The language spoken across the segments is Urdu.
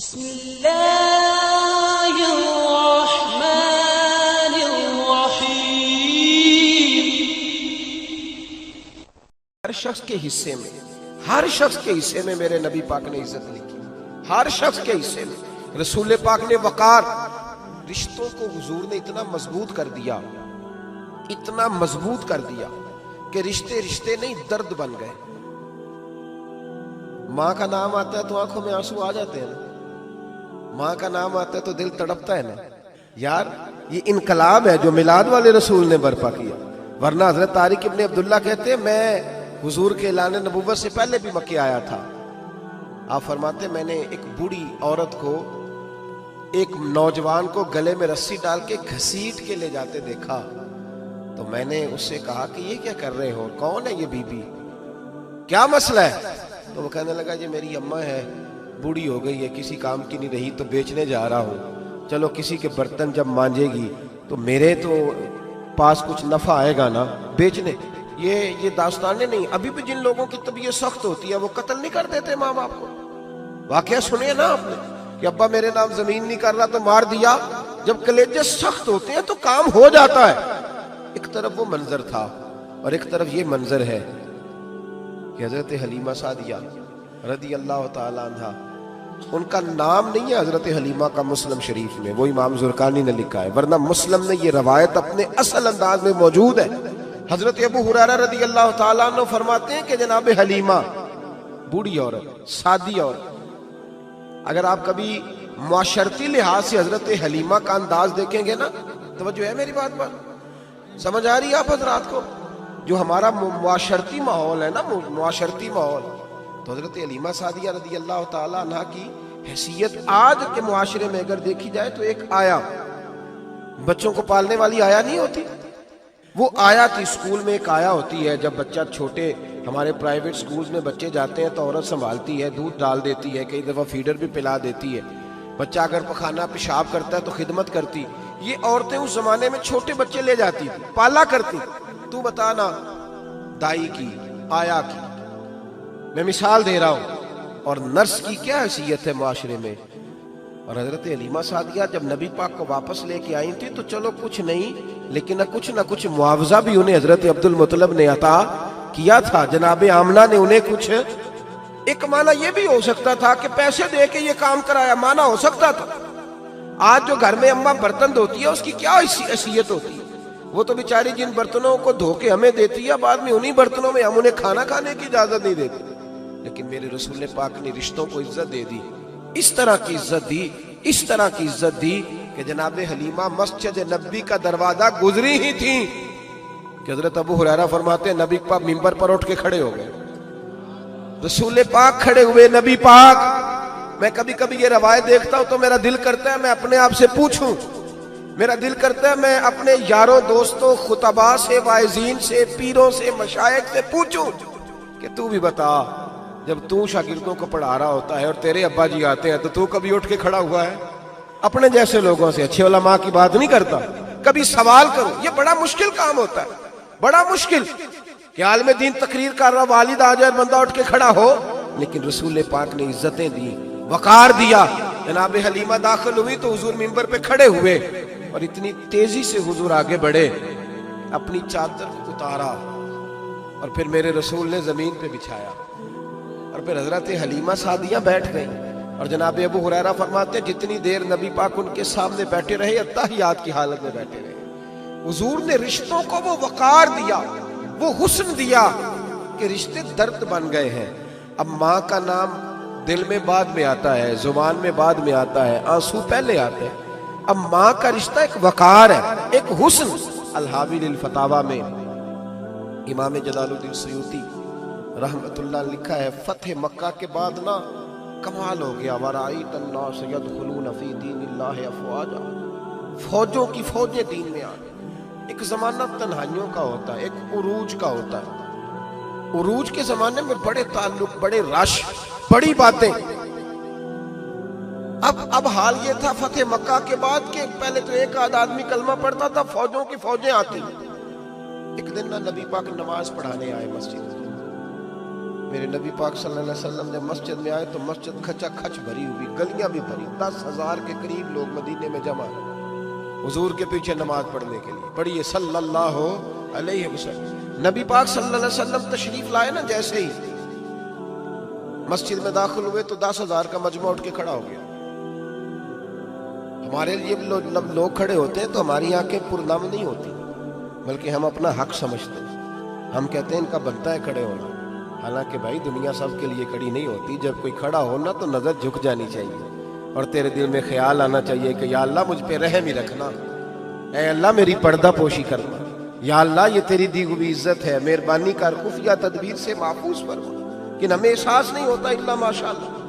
بسم اللہ الرحمن الرحیم۔ ہر شخص کے حصے میں میرے نبی پاک نے عزت لکھی، ہر شخص کے حصے میں رسول پاک نے وقار، رشتوں کو حضور نے اتنا مضبوط کر دیا کہ رشتے نہیں درد بن گئے۔ ماں کا نام آتا ہے تو آنکھوں میں آنسو آ جاتے ہیں نا، ماں کا نام آتا ہے تو دل تڑپتا ہے نا یار۔ یہ انقلاب ہے جو میلاد والے رسول نے برپا کیا، ورنہ حضرت طارق ابن عبداللہ کہتے ہیں میں حضور کے اعلان نبوت سے پہلے بھی مکے آیا تھا۔ آپ فرماتے ہیں میں نے ایک بوڑھی عورت کو، ایک نوجوان کو گلے میں رسی ڈال کے گھسیٹ کے لے جاتے دیکھا، تو میں نے اس سے کہا کہ یہ کیا کر رہے ہو، کون ہے یہ بی بی، کیا مسئلہ ہے؟ تو وہ کہنے لگا یہ میری اماں ہے، بوڑھی ہو گئی ہے، کسی کام کی نہیں رہی تو بیچنے جا رہا ہوں، چلو کسی کے برتن جب مانجے گی تو میرے تو پاس کچھ نفع آئے گا نا بیچنے۔ یہ داستانیں نہیں، ابھی بھی جن لوگوں کی طبیعت سخت ہوتی ہے وہ قتل نہیں کر دیتے ماں باپ کو۔ واقعہ سنے نا آپ نے کہ ابا میرے نام زمین نہیں کر رہا تو مار دیا۔ جب کلیجے سخت ہوتے ہیں تو کام ہو جاتا ہے۔ ایک طرف وہ منظر تھا اور ایک طرف یہ منظر ہے کہ حضرت حلیمہ سعدیہ رضی اللہ تعالی عنہ، ان کا نام نہیں ہے حضرت حلیمہ کا مسلم شریف میں، وہ امام زرقانی نے لکھا ہے، ورنہ مسلم نے یہ روایت اپنے اصل انداز میں موجود ہے۔ حضرت ابو ہریرہ رضی اللہ تعالیٰ عنہ فرماتے ہیں کہ جناب حلیمہ بوڑھی عورت، سادی عورت، اگر آپ کبھی معاشرتی لحاظ سے حضرت حلیمہ کا انداز دیکھیں گے نا، توجہ ہے میری بات سمجھ آ رہی ہے آپ حضرات کو؟ جو ہمارا معاشرتی ماحول ہے نا، معاشرتی ماحول، تو حضرت حلیمہ سعدیہ رضی اللہ تعالیٰ عنہ کی حیثیت آج کے معاشرے میں اگر دیکھی جائے تو ایک آیا، بچوں کو پالنے والی آیا نہیں ہوتی، وہ آیا تھی۔ اسکول میں ایک آیا ہوتی ہے، جب بچہ چھوٹے ہمارے پرائیویٹ سکولز میں بچے جاتے ہیں تو عورت سنبھالتی ہے، دودھ ڈال دیتی ہے، کئی دفعہ فیڈر بھی پلا دیتی ہے، بچہ اگر پخانہ پیشاب کرتا ہے تو خدمت کرتی۔ یہ عورتیں اس زمانے میں چھوٹے بچے لے جاتی، پالا کرتی۔ تو بتانا دائی کی، آیا کی، میں مثال دے رہا ہوں، اور نرس کی کیا حیثیت ہے معاشرے میں۔ اور حضرت حلیمہ سعدیہ جب نبی پاک کو واپس لے کے آئی تھی تو چلو کچھ نہیں، لیکن نہ کچھ معاوضہ بھی انہیں حضرت عبد المطلب نے عطا کیا تھا۔ جناب آمنہ نے انہیں کچھ، ایک معنی یہ بھی ہو سکتا تھا کہ پیسے دے کے یہ کام کرایا، معنی ہو سکتا تھا۔ آج جو گھر میں اماں برتن دھوتی ہے اس کی کیا حیثیت ہوتی ہے؟ وہ تو بیچاری جن برتنوں کو دھو کے ہمیں دیتی ہے، بعد میں انہی برتنوں میں ہم انہیں کھانا کھانے کی اجازت نہیں دیتے۔ لیکن میرے رسول پاک نے رشتوں کو عزت دے دی، اس طرح کی عزت دی کہ جناب حلیمہ مسجد نبی کا دروازہ گزری ہی تھی کہ حضرت ابو ہریرہ فرماتے ہیں نبی پاک ممبر پر اٹھ کے کھڑے ہو گئے، رسول پاک کھڑے ہوئے، نبی پاک۔ میں کبھی کبھی یہ روایت دیکھتا ہوں تو میرا دل کرتا ہے میں اپنے آپ سے پوچھوں، میرا دل کرتا ہے میں اپنے یاروں دوستوں، خطباء سے، واعظین سے، پیروں سے، مشائخ سے پوچھوں کہ تو بھی بتا، جب تو شاگردوں کو پڑھا رہا ہوتا ہے اور تیرے ابا جی آتے ہیں تو کبھی اٹھ کے کھڑا ہوا ہے؟ اپنے جیسے لوگوں سے، اچھے علماء کی بات نہیں کرتا، کبھی سوال کرو۔ یہ بڑا مشکل کام ہوتا ہے، بڑا مشکل کہ عالم دین تقریر کر رہا، والد آ جائے، بندہ اٹھ کے کھڑا ہو۔ لیکن رسول پاک نے عزتیں دی، وقار دیا۔ جناب حلیمہ داخل ہوئی تو حضور ممبر پہ کھڑے ہوئے اور اتنی تیزی سے حضور آگے بڑھے، اپنی چادر کو اتارا اور پھر میرے رسول نے زمین پہ بچھایا، اور پھر حضرت حلیمہ سعدیہ بیٹھ گئی۔ اور جناب ابو ہریرہ فرماتے ہیں جتنی دیر نبی پاک ان کے سامنے بیٹھے رہے، اتحیات کی حالت میں بیٹھے رہے۔ حضور نے رشتوں کو وہ وقار دیا، وہ حسن دیا کہ رشتے درد بن گئے ہیں۔ اب ماں کا نام دل میں بعد میں آتا ہے، زبان میں بعد میں آتا ہے، آنسو پہلے آتے ہیں۔ اب ماں کا رشتہ ایک وقار ہے، ایک حسن۔ الحاوی للفتاوی میں امام جلال الدین سیوطی رحمت اللہ نے لکھا ہے فتح مکہ کے بعد نا کمال ہو گیا، وَرَأَيْتَ النَّاسَ يَدْخُلُونَ فِي دِينِ اللَّهِ أَفْوَاجًا، فوجوں کی فوجیں دین میں آ گئی۔ ایک زمانہ تنہائیوں کا ہوتا ہے، ایک عروج کا ہوتا ہے۔ عروج کے زمانے میں بڑے تعلق، بڑے رش، بڑی باتیں۔ اب حال یہ تھا فتح مکہ کے بعد کہ پہلے تو ایک آدھ آدمی کلمہ پڑھتا تھا، فوجوں کی فوجیں آتی۔ ایک دن نبی پاک نماز پڑھانے آئے مسجد، میرے نبی پاک صلی اللہ علیہ وسلم جب مسجد میں آئے تو مسجد کھچا کھچ بھری ہوئی، گلیاں بھی بھری، 10,000 کے قریب لوگ مدینے میں جمع حضور کے پیچھے نماز پڑھنے کے لیے۔ پڑھیے صلی اللہ علیہ وسلم۔ نبی پاک صلی اللہ علیہ وسلم تشریف لائے نا، جیسے ہی مسجد میں داخل ہوئے تو 10,000 کا مجمع اٹھ کے کھڑا ہو گیا۔ ہمارے لیے لوگ کھڑے ہوتے ہیں تو ہماری آنکھیں پرنم نہیں ہوتی، بلکہ ہم اپنا حق سمجھتے ہیں۔ ہم کہتے ہیں ان کا بنتا ہے کھڑے ہونا، حالانکہ بھائی دنیا سب کے لیے کھڑی نہیں ہوتی۔ جب کوئی کھڑا ہونا تو نظر جھک جانی چاہیے، اور تیرے دل میں خیال آنا چاہیے کہ یا اللہ مجھ پہ رحم ہی رکھنا، اے اللہ میری پردہ پوشی کرنا، یا اللہ یہ تیری دی ہوئی عزت ہے، مہربانی کر خفیہ تدبیر سے محفوظ فرما۔ کہ ہمیں احساس نہیں ہوتا الا ماشاء اللہ۔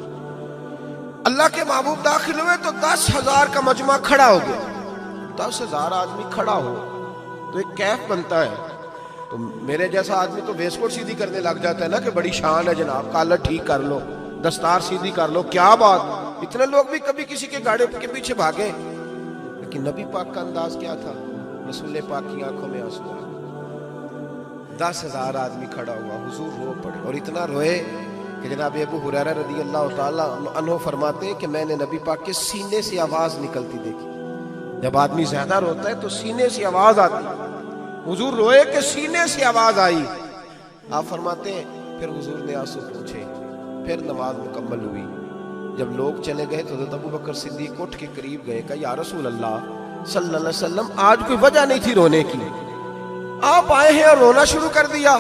اللہ کے محبوب داخل ہوئے تو 10,000 کا مجمع کھڑا ہو گیا۔ 10,000 آدمی کھڑا ہو تو ایک کیف بنتا ہے، تو میرے جیسا آدمی تو ویسکوٹ سیدھی کرنے لگ جاتا ہے نا کہ بڑی شان ہے جناب، کالر ٹھیک کر لو، دستار سیدھی کر لو، کیا بات۔ اتنے لوگ بھی کبھی کسی کے گاڑی کے پیچھے بھاگے، لیکن نبی پاک کا انداز کیا تھا؟ رسول پاک کی آنکھوں میں آنسو آ گئے۔ 10,000 آدمی کھڑا ہوا، حضور رو پڑے، اور اتنا روئے کہ جناب ابو ہریرہ رضی اللہ تعالیٰ عنہ فرماتے ہیں کہ میں نے نبی پاک کے سینے سے آواز نکلتی دیکھی۔ جب آدمی زیادہ روتا ہے تو سینے سے آواز آتی، حضور روئے کہ سینے سے آواز آئی۔ آپ فرماتے ہیں پھر حضور نے آنسو پوچھے، پھر نماز مکمل ہوئی۔ جب لوگ چلے گئے تو حضرت ابوبکر صدیق اٹھ کے قریب گئے، کہا یا رسول اللہ صلی اللہ علیہ وسلم آج کوئی وجہ نہیں تھی رونے کی، آپ آئے ہیں اور رونا شروع کر دیا۔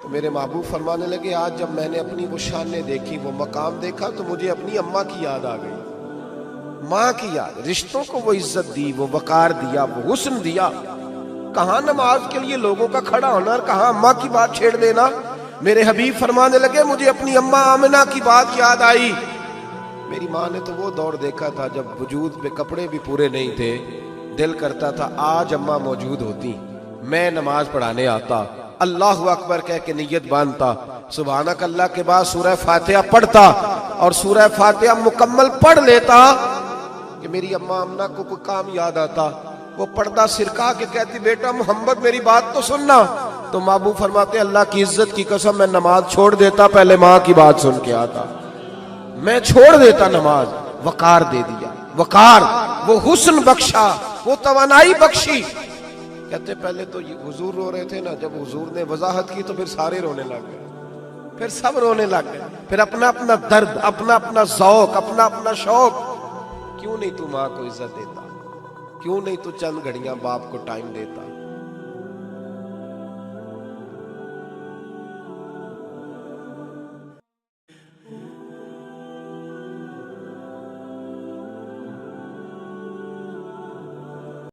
تو میرے محبوب فرمانے لگے آج جب میں نے اپنی وہ شانیں دیکھی، وہ مقام دیکھا، تو مجھے اپنی اماں کی یاد آ گئی، ماں کی یاد۔ رشتوں کو وہ عزت دی، وہ وقار دیا، وہ حسن دیا۔ کہاں نماز کے لیے لوگوں کا کھڑا ہونا اور کہاں اماں کی بات چھیڑ دینا۔ میرے حبیب فرمانے لگے مجھے اپنی اماں آمنہ کی بات یاد آئی۔ میری ماں نے تو وہ دور دیکھا تھا جب وجود پہ کپڑے بھی پورے نہیں تھے، دل کرتا تھا آج اماں موجود ہوتی، میں نماز پڑھانے آتا، اللہ اکبر کہہ کے نیت باندھتا، سبحانک اللہ کے بعد سورہ فاتحہ پڑھتا، اور سورہ فاتحہ مکمل پڑھ لیتا کہ میری اماں آمنہ کو کوئی کام یاد آتا، وہ پردہ سرکا کے کہتی بیٹا محمد میری بات تو سننا، تو محبوب فرماتے اللہ کی عزت کی قسم میں نماز چھوڑ دیتا، پہلے ماں کی بات سن کے آتا، میں چھوڑ دیتا نماز۔ وقار دے دیا، وقار، وہ حسن بخشا، وہ توانائی بخشی۔ کہتے پہلے تو حضور رو رہے تھے نا، جب حضور نے وضاحت کی تو پھر سارے رونے لگ گئے، پھر سب رونے لگ گئے، پھر اپنا اپنا درد، اپنا اپنا ذوق، اپنا اپنا شوق۔ کیوں نہیں تو ماں کو عزت دیتا؟ کیوں نہیں تو چند گھڑیاں باپ کو ٹائم دیتا؟